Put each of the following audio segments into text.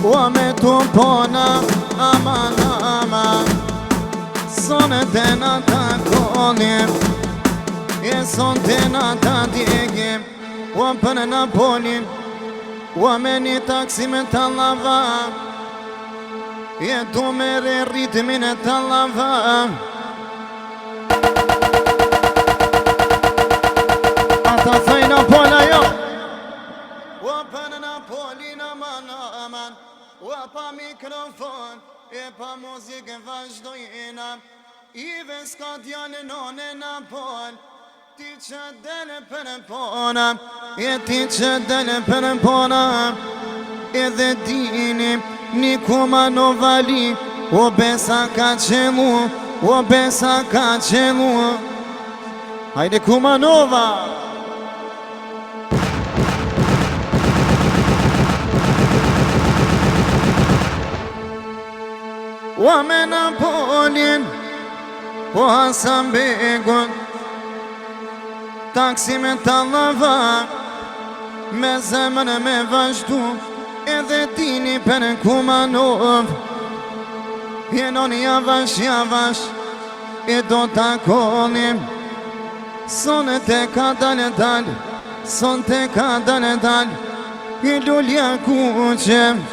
Ua me tu pona, aman, aman Sone të në të konim E son të në të djegim Ua për në Napolin Ua me një taksi me të lava E du me re ritmin e të lava Ata thaj Napola jo Ua për në Napolin, aman, aman Ua pa mikrofon E pa muzikë vazhdojna Ive s'ka djallë none Napol Ti që dele për pona E ti që dele për pona Edhe dini Një Kumanovali O besa ka qelu O besa ka qelu Hajde Kumanova Ua me Napolin O Hasan Begun Taksi me të lava Me zemën e me vazhdu Edhe dini për Kumanov Jenon javash, javash E do të konim Sone te ka dalë dalë Son te ka dalë dalë I lullja kuqem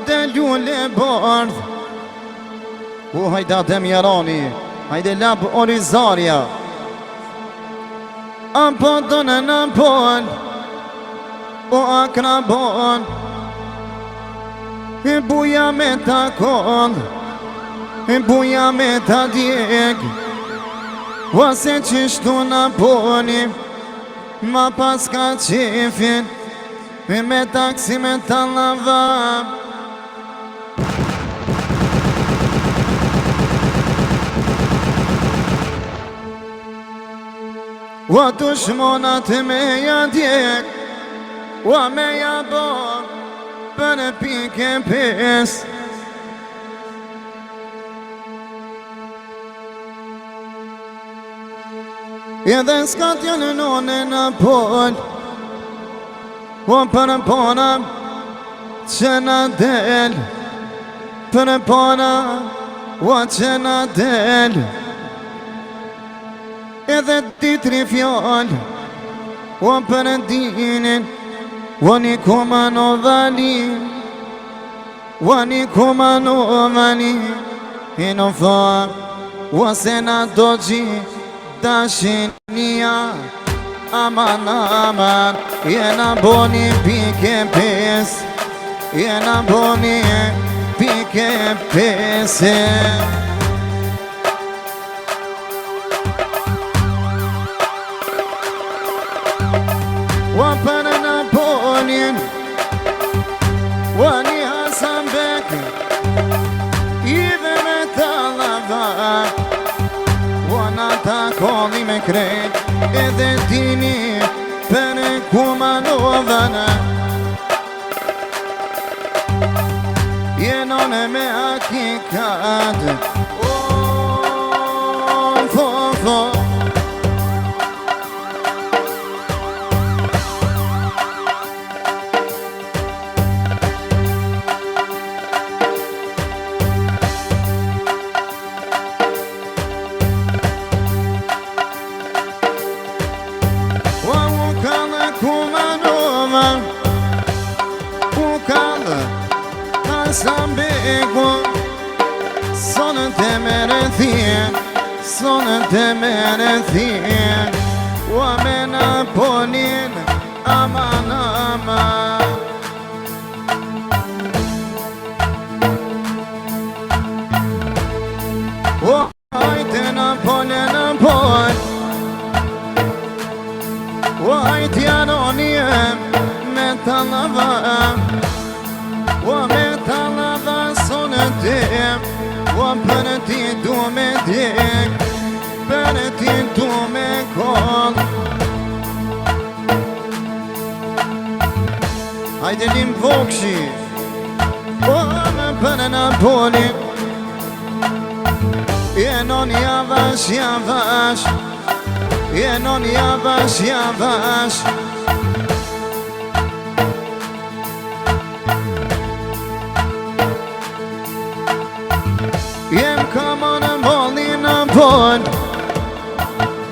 Hajde lule bardh Hajda Demjarani Hajde lab Orizaria Apo do në Napol O akrabon E buja me ta kod E buja me ta djeg Vase qishtu Napoli Ma pas ka qefin E me taksi me të lava Ua dushmonat me ja djek Ua me ja bon Për e pike pes Edhe s'ka t'jallë none Napol O për pona që na del Për pona o që na del Edhe ditri fjall O për dinin O një Kumanovali O një Kumanovali I në tha O se na do gjithë dashinia Aman, aman Jena boni pike pes Jena boni pike pese Ua për Napolin Ua një Hasan Bek Ive me të lava Ua na ta kolli me krejt Edhe dini për Kumanovana Jenon e me hakikat Kumanova U kalë Hasan Begun Sonë të mere thjen Sonë të mere thjen Ua me Napolin Aman, aman Ua hajte Napoli, Napoli Ua hajt Janonije me të lava Ua me të lava sonë tem Ua për ti du me djek Për ti du me kol Hajde lim vokshi Ua me për Napoli Jenon yavaş yavaş, jenon yavaş yavaş. Jem kamanën mallin në bon,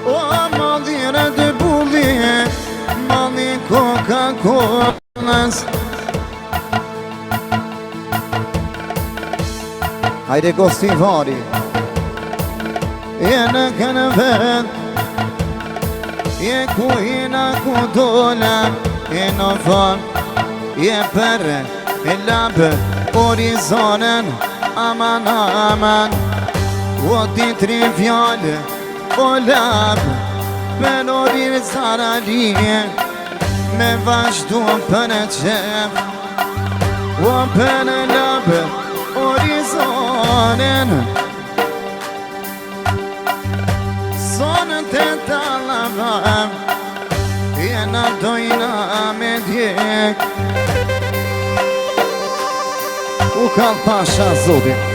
o mallire të bulli, mallin Coca-Colës. Hajde Kosti Vari, je në kënë vend, je ku hina ku dola, je në fond, je për e labë horizonen. Aman, aman, o ti tri fjallë, o labë, për orir zaralije, me vazhdu për e qef, o për e labë, horizonen, sonën të talavam, jena dojna me djek. U kallë pasha zodi